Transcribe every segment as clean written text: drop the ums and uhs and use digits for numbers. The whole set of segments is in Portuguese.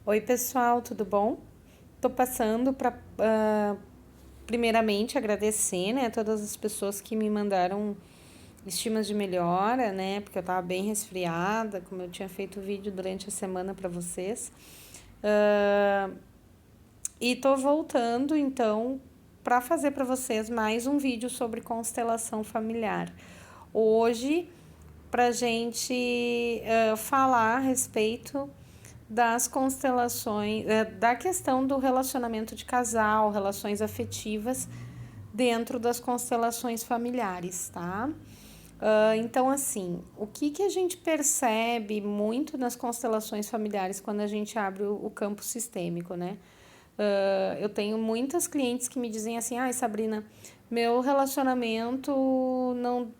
Oi, pessoal, tudo bom? Tô passando para, primeiramente, agradecer, né, todas as pessoas que me mandaram estimas de melhora, né, porque eu tava bem resfriada, como eu tinha feito vídeo durante a semana para vocês. Ah, e tô voltando, então, para fazer para vocês mais um vídeo sobre constelação familiar. Hoje, para gente falar a respeito das constelações, da questão do relacionamento de casal, relações afetivas dentro das constelações familiares, tá? Então, assim, o que a gente percebe muito nas constelações familiares quando a gente abre o campo sistêmico, né? Eu tenho muitas clientes que me dizem assim: ai, Sabrina, meu relacionamento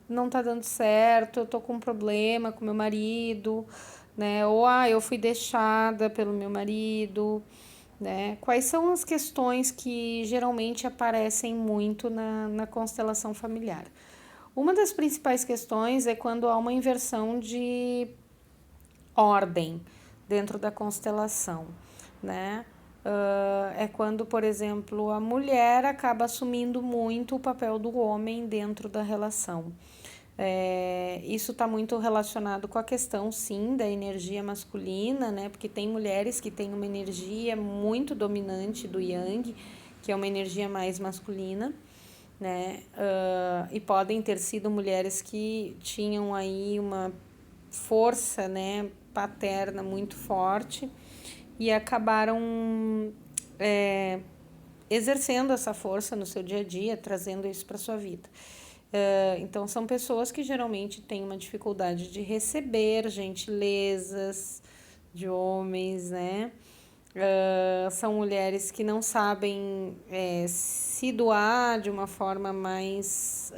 não tá dando certo, eu tô com um problema com meu marido, né? Ou eu fui deixada pelo meu marido, né? Quais são as questões que geralmente aparecem muito na constelação familiar? Uma das principais questões é quando há uma inversão de ordem dentro da constelação, né? É quando, por exemplo, a mulher acaba assumindo muito o papel do homem dentro da relação. Isso está muito relacionado com a questão, sim, da energia masculina, né? Porque tem mulheres que têm uma energia muito dominante do yang, que é uma energia mais masculina, né? E podem ter sido mulheres que tinham aí uma força, né, paterna muito forte e acabaram é, exercendo essa força no seu dia a dia, trazendo isso para sua vida. Então, são pessoas que geralmente têm uma dificuldade de receber gentilezas de homens, né? São mulheres que não sabem se doar de uma forma mais.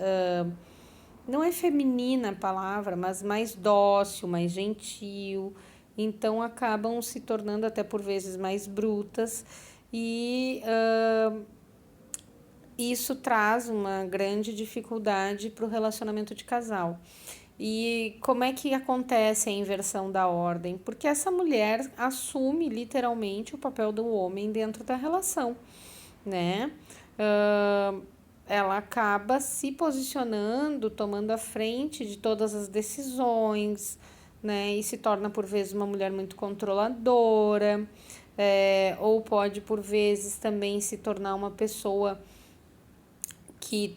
Não é feminina a palavra, mas mais dócil, mais gentil. Então acabam se tornando até por vezes mais brutas e isso traz uma grande dificuldade para o relacionamento de casal. E como é que acontece a inversão da ordem? Porque essa mulher assume literalmente o papel do homem dentro da relação, né? Uh, Ela acaba se posicionando, tomando a frente de todas as decisões, né? E se torna por vezes uma mulher muito controladora, ou pode por vezes também se tornar uma pessoa que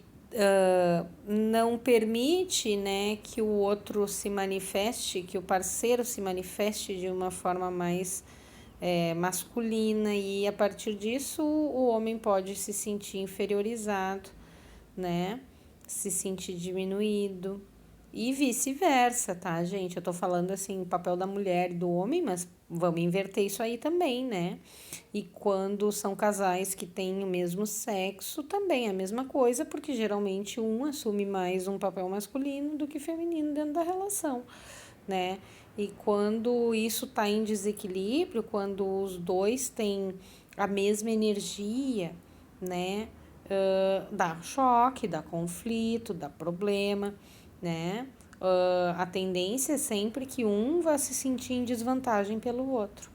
não permite, né, que o outro se manifeste, que o parceiro se manifeste de uma forma mais masculina, e a partir disso o homem pode se sentir inferiorizado, né, se sentir diminuído e vice-versa, tá, gente? Eu tô falando assim, o papel da mulher e do homem, mas vamos inverter isso aí também, né? E quando são casais que têm o mesmo sexo, também é a mesma coisa, porque geralmente um assume mais um papel masculino do que feminino dentro da relação, né? E quando isso está em desequilíbrio, quando os dois têm a mesma energia, né? Dá choque, dá conflito, dá problema, né? A tendência é sempre que um vá se sentir em desvantagem pelo outro,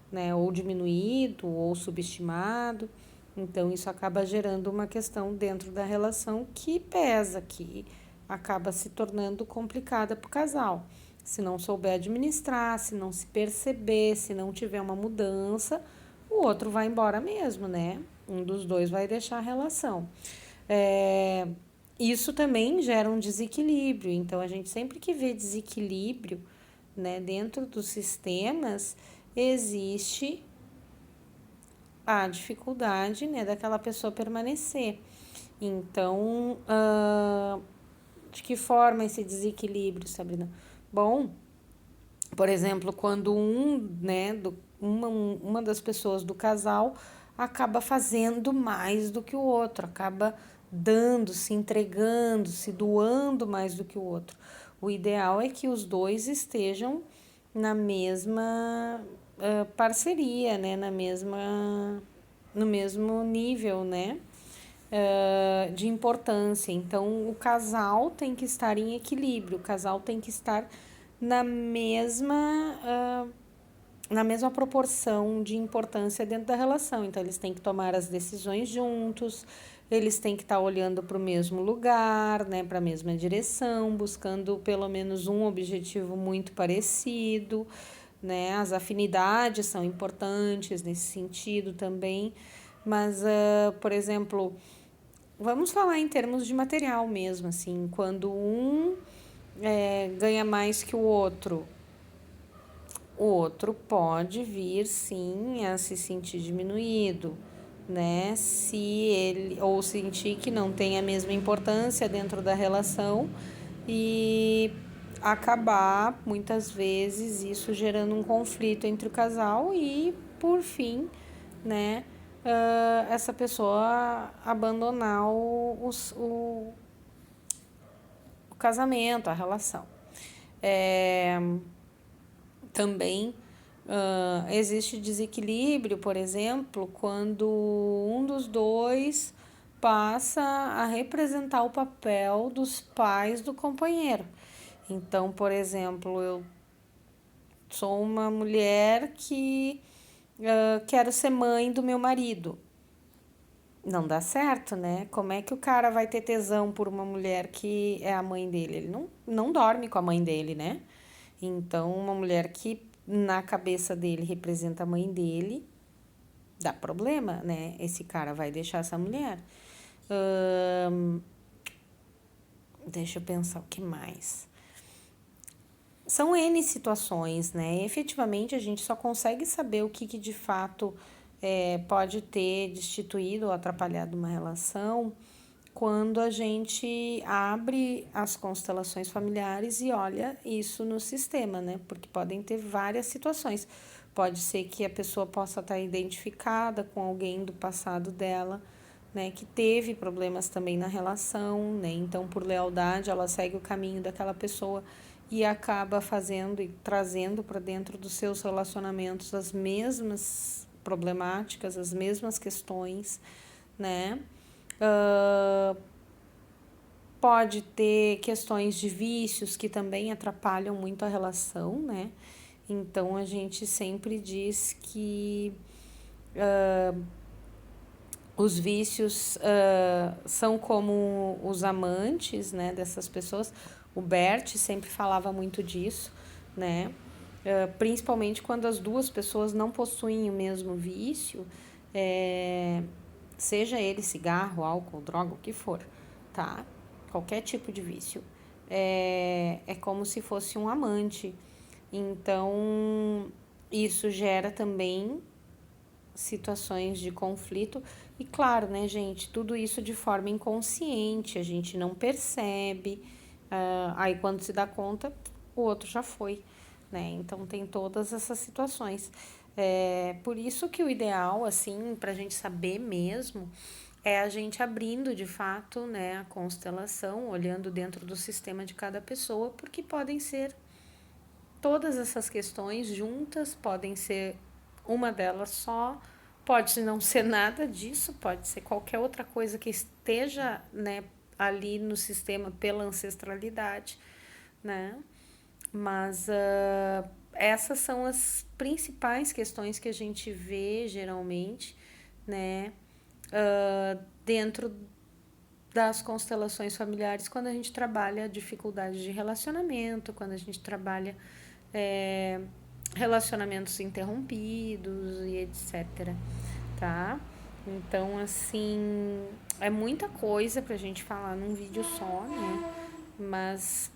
né? Ou diminuído, ou subestimado. Então, isso acaba gerando uma questão dentro da relação que pesa, que acaba se tornando complicada para o casal. Se não souber administrar, se não se perceber, se não tiver uma mudança, o outro vai embora mesmo, né? Um dos dois vai deixar a relação. É, Isso também gera um desequilíbrio. Então, a gente sempre que vê desequilíbrio, né, dentro dos sistemas, existe a dificuldade, né, daquela pessoa permanecer. Então, de que forma esse desequilíbrio, Sabrina? Bom, por exemplo, quando uma das pessoas do casal acaba fazendo mais do que o outro, acaba dando, se entregando, se doando mais do que o outro. O ideal é que os dois estejam na mesma parceria, né? No mesmo nível, né? De importância. Então, o casal tem que estar em equilíbrio, o casal tem que estar na mesma na mesma proporção de importância dentro da relação. Então, eles têm que tomar as decisões juntos, eles têm que estar olhando para o mesmo lugar, né, para a mesma direção, buscando pelo menos um objetivo muito parecido, né? As afinidades são importantes nesse sentido também, mas, por exemplo, vamos falar em termos de material mesmo, assim, quando um ganha mais que o outro pode vir sim a se sentir diminuído, né? Se ele ou sentir que não tem a mesma importância dentro da relação e acabar muitas vezes isso gerando um conflito entre o casal e por fim, né? Essa pessoa abandonar o casamento, a relação. Também existe desequilíbrio, por exemplo, quando um dos dois passa a representar o papel dos pais do companheiro. Então, por exemplo, eu sou uma mulher que quero ser mãe do meu marido. Não dá certo, né? Como é que o cara vai ter tesão por uma mulher que é a mãe dele? Ele não dorme com a mãe dele, né? Então, uma mulher que na cabeça dele representa a mãe dele, dá problema, né? Esse cara vai deixar essa mulher. Deixa eu pensar o que mais. São N situações, né? Efetivamente, a gente só consegue saber o que de fato pode ter destituído ou atrapalhado uma relação quando a gente abre as constelações familiares e olha isso no sistema, né? Porque podem ter várias situações. Pode ser que a pessoa possa estar identificada com alguém do passado dela, né? Que teve problemas também na relação, né? Então, por lealdade, ela segue o caminho daquela pessoa e acaba fazendo e trazendo para dentro dos seus relacionamentos as mesmas problemáticas, as mesmas questões, né? Pode ter questões de vícios que também atrapalham muito a relação, né? Então a gente sempre diz que os vícios são como os amantes, né, dessas pessoas. O Bert sempre falava muito disso, né? Principalmente quando as duas pessoas não possuem o mesmo vício, seja ele cigarro, álcool, droga, o que for, tá? Qualquer tipo de vício. É como se fosse um amante. Então, isso gera também situações de conflito. E claro, né, gente, tudo isso de forma inconsciente, a gente não percebe. Aí quando se dá conta, o outro já foi, né? Então tem todas essas situações. Por isso que o ideal, assim, pra gente saber mesmo, é a gente abrindo de fato, né, a constelação, olhando dentro do sistema de cada pessoa, porque podem ser todas essas questões juntas, podem ser uma delas só, pode não ser nada disso, pode ser qualquer outra coisa que esteja, né, ali no sistema pela ancestralidade, né? Mas essas são as principais questões que a gente vê geralmente, né? Dentro das constelações familiares, quando a gente trabalha a dificuldade de relacionamento, quando a gente trabalha relacionamentos interrompidos e etc, tá? Então, assim, é muita coisa pra gente falar num vídeo só, né? Mas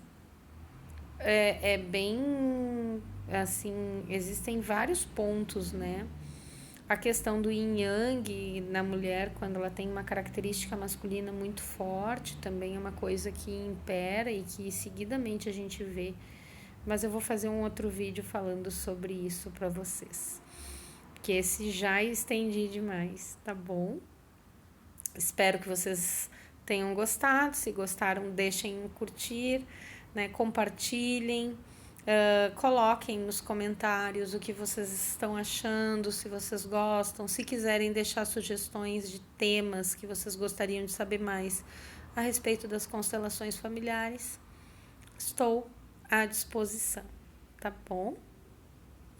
é bem, assim, existem vários pontos, né? A questão do yin yang na mulher, quando ela tem uma característica masculina muito forte, também é uma coisa que impera e que seguidamente a gente vê. Mas eu vou fazer um outro vídeo falando sobre isso para vocês. Que esse já estendi demais, tá bom? Espero que vocês tenham gostado. Se gostaram, deixem um curtir, né? Compartilhem. Coloquem nos comentários o que vocês estão achando, se vocês gostam, se quiserem deixar sugestões de temas que vocês gostariam de saber mais a respeito das constelações familiares, estou à disposição, tá bom?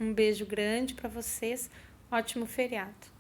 Um beijo grande para vocês. Ótimo feriado.